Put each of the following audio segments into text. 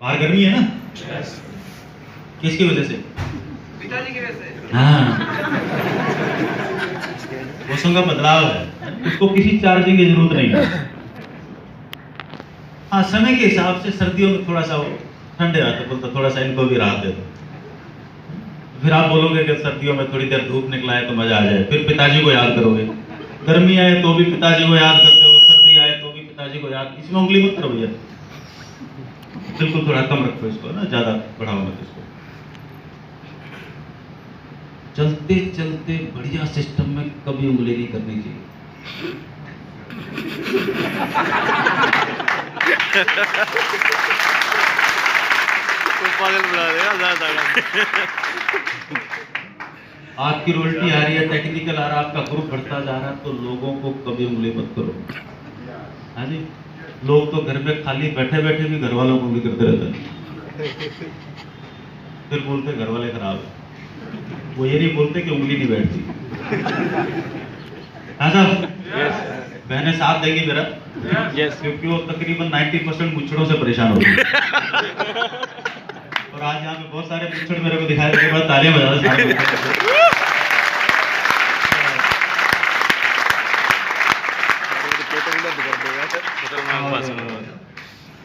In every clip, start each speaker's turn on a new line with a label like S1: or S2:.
S1: बाहर गर्मी है ना?
S2: Yes.
S1: किसकी वजह से?
S2: पिताजी की वजह से।
S1: हाँ, मौसम का बदलाव है, उसको किसी चार्जिंग की जरूरत नहीं है। हाँ, समय के हिसाब से सर्दियों में थोड़ा सा वो ठंडे रहते, बोलते थोड़ा सा इनको भी राहत दे दो। फिर आप बोलोगे कि सर्दियों में थोड़ी देर धूप निकला है तो मजा आ जाए, फिर पिताजी को याद करोगे। गर्मी आए तो भी पिताजी को याद करते हो, सर्दी आए तो भी पिताजी को याद। इसमें उंगली मत करो भैया, बिल्कुल थोड़ा कम रखो इसको ना, ज्यादा बढ़ाओ मत इसको। चलते चलते बढ़िया सिस्टम में कभी उंगली नहीं करनी चाहिए।
S3: पागल बना देगा ज़्यादा।
S1: आपकी रोल्टी आ रही है, टेक्निकल आ रहा है, आपका ग्रुप बढ़ता जा रहा है, तो लोगों को कभी उंगली मत करो। हाँ जी, लोग तो घर पे खाली बैठे बैठे भी घर वालों को उंगली करते रहते हैं, फिर बोलते घर वाले खराब है। वो ये नहीं बोलते कि उंगली नहीं बैठती। हाँ साहब, बहनें साथ देंगी मेरा, क्योंकि वो तकरीबन 90% मुच्छड़ों से परेशान होती है। और आज यहाँ पे बहुत सारे मुच्छड़ मेरे को दिखाई देने के बाद तालियां बजा रहे सारे मुच्छड़।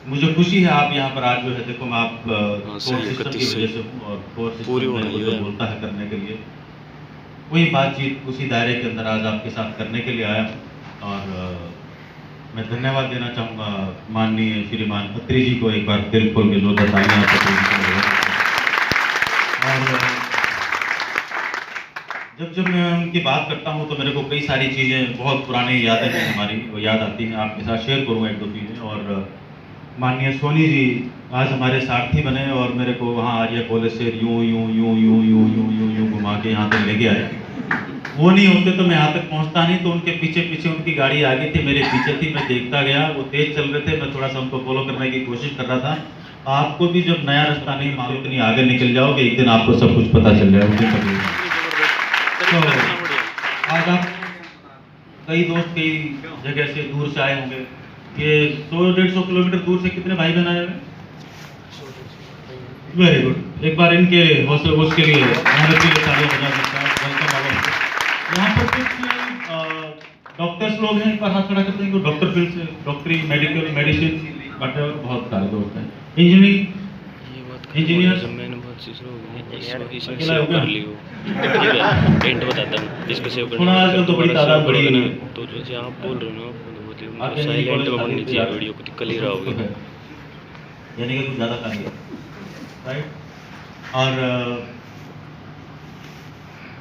S1: मुझे खुशी है आप यहाँ पर आज जो है, देखो मैं आप कोर सिस्टम की वजह से हूँ, और कोर सिस्टम में मुझे बोलता है करने के लिए, वही बातचीत उसी दायरे के अंदर आज आपके साथ करने के लिए आया हूँ। और मैं धन्यवाद देना चाहूँगा माननीय श्रीमान अत्री जी को, एक बार दिल खोल के जोरदार तालियां। और जब मैं उनकी बात करता हूँ तो मेरे को कई सारी चीज़ें, बहुत पुरानी यादें हैं हमारी, वो याद आती हैं। आपके साथ शेयर करूँगा एक दो चीज़ें। और माननीय सोनी जी आज हमारे सारथी बने, और मेरे को वहाँ आर्य कॉलेज से यूं यूं यूं यूं यूं यूं यूं यूं घुमा के यहाँ तक लेके आए। वो नहीं होते तो मैं यहाँ तक पहुँचता नहीं। तो उनके पीछे पीछे उनकी गाड़ी आगे थी, मेरे पीछे थी, मैं देखता गया, वो तेज चल रहे थे, मैं थोड़ा सा उनको फॉलो करने की कोशिश कर रहा था। आपको भी जब नया रास्ता नहीं मालूम, इतनी आगे निकल जाओगे, एक दिन आपको सब कुछ पता चल जाएगा। तो आज आप कई दोस्त कई जगह से दूर से आए होंगे, ये 100-150 किलोमीटर दूर से कितने भाई बहन आए हुए? Very good. एक बार इनके हौसले उसके लिए मेहनत के लिए तालियां बजा सकता है। वेलकम वालों। यहाँ पर कुछ डॉक्टर्स लोग हैं, एक बार हाथ खड़ा करते हैं, डॉक्टर फील्ड से, डॉक्टरी, मेडिकल, मेडिसिन, बट बहुत सारे दोस्त हैं। इंजीनियरिंग, इंजीनियर थोड़ा आजकल तो बड़ी तादाद बढ़ी है,
S3: तो जैसे आप बोल रहे हो ना, साइलेंट में बननी चाहिए वीडियो को, क्लियर आओगे,
S1: यानी कि कुछ ज़्यादा कर लिया, राइट। और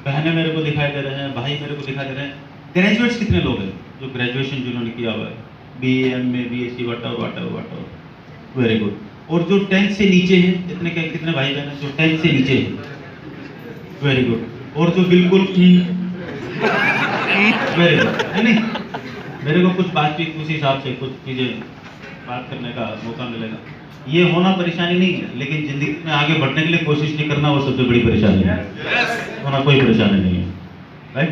S1: बहनें मेरे को दिखाई दे रहे हैं, भाई मेरे को दिखाई दे रहे हैं। ग्रेजुएट्स कितने लोग हैं जो ग्रेजुएशन जिन्होंने किया हुआ है, BA, MA, BSc, what, very good. और जो 10th से नीचे हैं, कितने भाई बहन हैं जो 10th से नीचे हैं? Very good. और जो बिल्कुल वेरी गुड, नहीं मेरे को कुछ बातचीत उसी हिसाब से कुछ चीज़ें बात करने का मौका मिलेगा। ये होना परेशानी नहीं है, लेकिन जिंदगी में आगे बढ़ने के लिए कोशिश नहीं करना, वो सबसे बड़ी परेशानी है। होना कोई परेशानी नहीं है, राइट।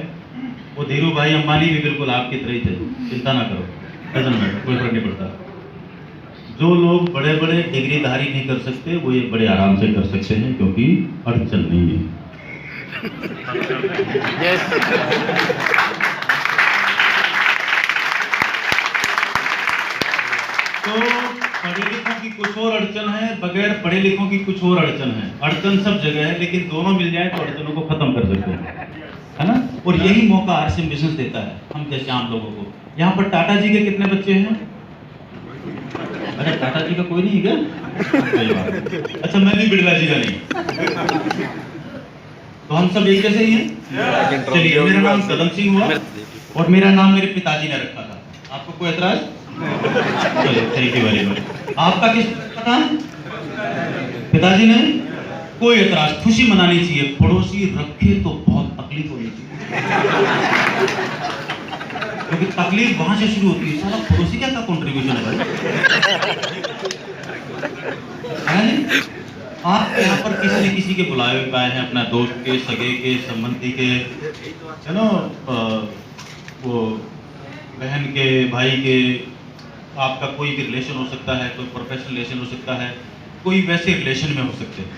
S1: वो धीरू भाई अंबानी भी बिल्कुल आपकी तरह ही थे, चिंता ना करो, डजंट मैटर, कोई फर्क नहीं पड़ता। जो लोग बड़े बड़े डिग्रीधारी नहीं कर सकते, वो ये बड़े आराम से कर सकते हैं, क्योंकि अड़चन नहीं है। तो पढ़े लिखों की कुछ और अड़चन है, बगैर पढ़े लिखों की कुछ और अड़चन है। अड़चन सब जगह है, लेकिन दोनों मिल जाए तो अड़चनों को खत्म कर सकते हैं, है ना। और यही मौका RCM बिजनेस देता है हम जैसे आम लोगों को। यहाँ पर टाटा जी के कितने बच्चे हैं? अरे टाटा जी का कोई नहीं है क्या? अच्छा, मैं भी बिड़ला जी का नहीं, तो हम सब एक जैसे ही हैं। चलिए, मेरा नाम कदम सिंह हुआ और मेरा नाम मेरे पिताजी ने रखा था। आपको कोई एतराज? चलिए, थैंक यू वेरी मच। आपका किस पता? पिताजी ने? कोई एतराज, खुशी मनानी चाहिए। पड़ोसी रखे तो बहुत तकलीफ होनी चाहिए, क्योंकि तकलीफ वहां से शुरू होती है। साला पड़ोसी क्या कंट्रीब्यूशन है भाई? आप यहाँ पर किसी न किसी के बुलाए हुए आए हैं, अपना दोस्त के, सगे के, संबंधी के, है ना, वो बहन के, भाई के, आपका कोई भी रिलेशन हो सकता है, कोई प्रोफेशनल रिलेशन हो सकता है। कोई वैसे रिलेशन में हो सकते हैं,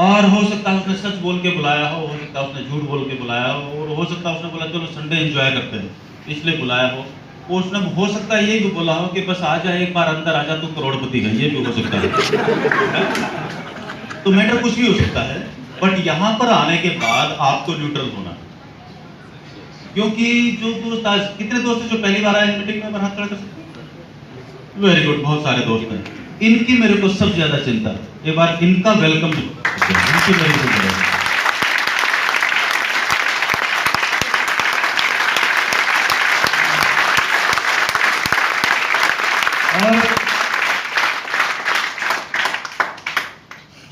S1: और हो सकता है उसने सच बोल के बुलाया हो सकता है उसने झूठ बोल के बुलाया और हो सकता है उसने बोला चलो संडे एंजॉय करते हैं इसलिए बुलाया हो उसने हो सकता है ये भी बोला हो कि बस आ जा एक बार अंदर आ जा तू करोड़पति है, ये भी हो सकता है। तो मैटर कुछ भी हो सकता है, बट यहाँ पर आने के बाद आपको न्यूट्रल होना है। क्योंकि जो दोस्त आज कितने दोस्त हैं जो पहली बार आए मीटिंग में, हाथ खड़ा कर सकते? वेरी गुड, बहुत सारे दोस्त हैं। इनकी मेरे को सबसे ज्यादा चिंता है, एक बार इनका वेलकम इनकी मेरी चिंता है। और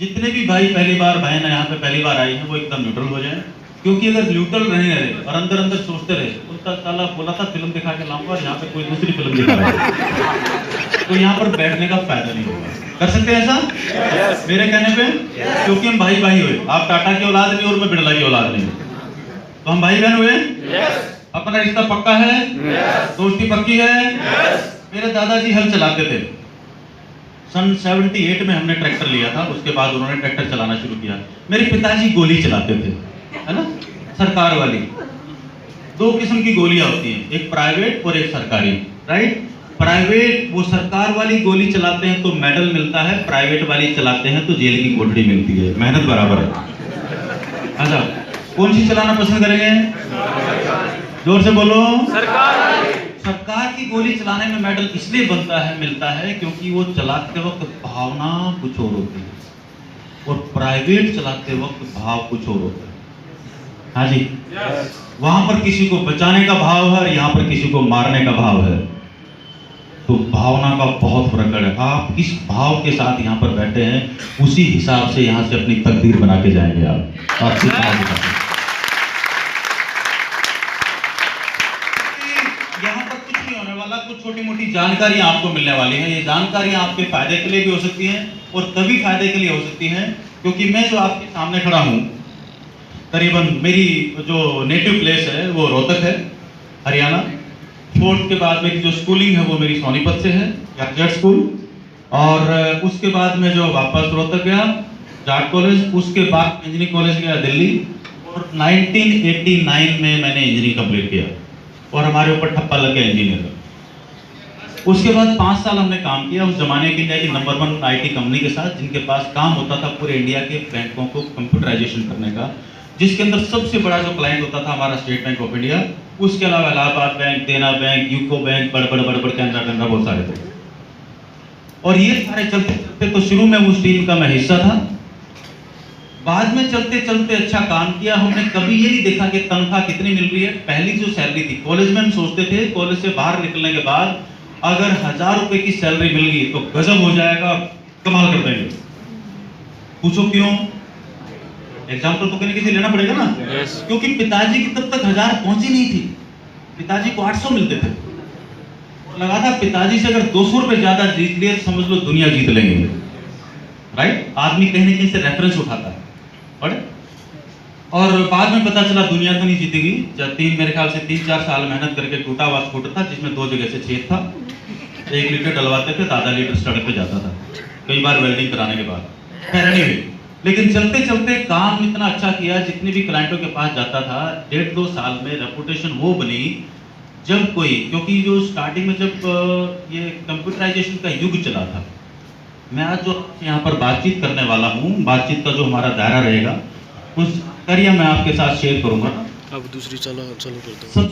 S1: जितने भी भाई पहली बार बहन यहाँ पे पहली बार आई हैं वो एकदम न्यूट्रल हो जाए, क्योंकि अगर न्यूट्रल रहे और अंदर अंदर सोचते रहे उनका साला बोला था फिल्म दिखा के लाऊंगा और यहाँ पे कोई दूसरी फिल्म दिखा रहा है तो यहाँ पर बैठने का फायदा नहीं होगा। कर सकते हैं ऐसा? yes. मेरे कहने पे yes. क्योंकि हम भाई भाई हुए, आप टाटा की औलाद नहीं और मैं बिरला की औलाद नहीं, तो हम भाई बहन हुए yes. अपना रिश्ता पक्का है yes. दोस्ती पक्की है yes. मेरे दादाजी हल चलाते थे, सन 78 में हमने ट्रैक्टर लिया था, उसके बाद उन्होंने ट्रैक्टर चलाना शुरू किया। मेरे पिताजी गोली चलाते थे, है ना, सरकार वाली। दो किस्म की गोलियां होती हैं, एक प्राइवेट और एक सरकारी, राइट। प्राइवेट वो सरकार वाली गोली चलाते हैं तो मेडल मिलता है, प्राइवेट वाली चलाते हैं तो जेल की कोठरी मिलती है, मेहनत बराबर है। अच्छा, कौन सी चलाना पसंद करेंगे? जोर से बोलो। सरकार की गोली चलाने में मेडल इसलिए बनता है मिलता है क्योंकि वो चलाते वक्त भावना कुछ और होती है और प्राइवेट चलाते वक्त भाव कुछ और होता है। हाँ जी, वहां पर किसी को बचाने का भाव है और यहाँ पर किसी को मारने का भाव है, तो भावना का बहुत फर्क है। आप किस भाव के साथ यहाँ पर बैठे हैं उसी हिसाब से यहाँ से अपनी तकदीर बना के जाएंगे आप। और यहाँ पर कुछ नहीं होने वाला, कुछ छोटी मोटी जानकारी आपको मिलने वाली है। ये जानकारी आपके फायदे के लिए भी हो सकती है और तभी फायदे के लिए हो सकती है क्योंकि मैं जो आपके सामने खड़ा हूँ, करीबन मेरी जो नेटिव प्लेस है वो रोहतक है, हरियाणा। फोर्थ के बाद मेरी जो स्कूलिंग है वो मेरी सोनीपत से है, जाट स्कूल, और उसके बाद मैं जो वापस रोहतक गया जाट कॉलेज, उसके बाद इंजीनियरिंग कॉलेज गया दिल्ली और 1989 में मैंने इंजीनियरिंग कंप्लीट किया और हमारे ऊपर ठप्पा लग गया इंजीनियर का। उसके बाद 5 साल हमने काम किया उस जमाने की इंडिया की नंबर 1 IT कंपनी के साथ, जिनके पास काम होता था पूरे इंडिया के बैंकों को कंप्यूटराइजेशन करने का, जिसके अंदर सबसे बड़ा जो क्लाइंट होता था हमारा स्टेट बैंक ऑफ इंडिया, उसके अलावा इलाहाबाद बैंक, देना बैंक, यूको बैंक, बड़े कैनरा बहुत सारे थे। और ये सारे चलते चलते तो शुरू में उस टीम का मैं हिस्सा था, बाद में चलते चलते अच्छा काम किया। हमने कभी ये नहीं देखा कि तनख्वाह कितनी मिल रही है। पहली जो सैलरी थी, कॉलेज में हम सोचते थे कॉलेज से बाहर निकलने के बाद अगर 1000 रुपए की सैलरी मिल गई तो गजब हो जाएगा, कमाल कर देंगे। पूछो क्यों? एग्जाम्पल तो कहीं किसी लेना पड़ेगा ना, क्योंकि पिताजी की तब तक 1000 पहुंची नहीं थी, पिताजी को 800 मिलते थे। लगा था पिताजी से अगर 200 रुपए ज्यादा जीत लिए तो समझ लो दुनिया जीत लेंगे, राइट। आदमी कहीं ना कहीं से रेफरेंस उठाता है, और बाद में पता चला दुनिया तो नहीं जीतेगी। जब मेरे ख्याल से 3-4 साल मेहनत करके टूटा हुआ स्कूटर था जिसमें 2 जगह से छेद था, 1 लीटर डलवाते थे तो आधा लीटर सड़क पे जाता था, कई बार वेल्डिंग कराने के बाद। लेकिन चलते चलते काम इतना अच्छा किया, जितने भी क्लाइंटों के पास जाता था 1.5-2 साल में रेपुटेशन वो बनी जब कोई, क्योंकि जो स्टार्टिंग में जब ये कंप्यूटराइजेशन का युग चला था, मैं आज जो यहाँ पर बातचीत करने वाला हूँ, बातचीत का जो हमारा दायरा रहेगा उस करिए मैं आपके साथ शेयर करूँगा।
S3: अब दूसरी चलो कर दो।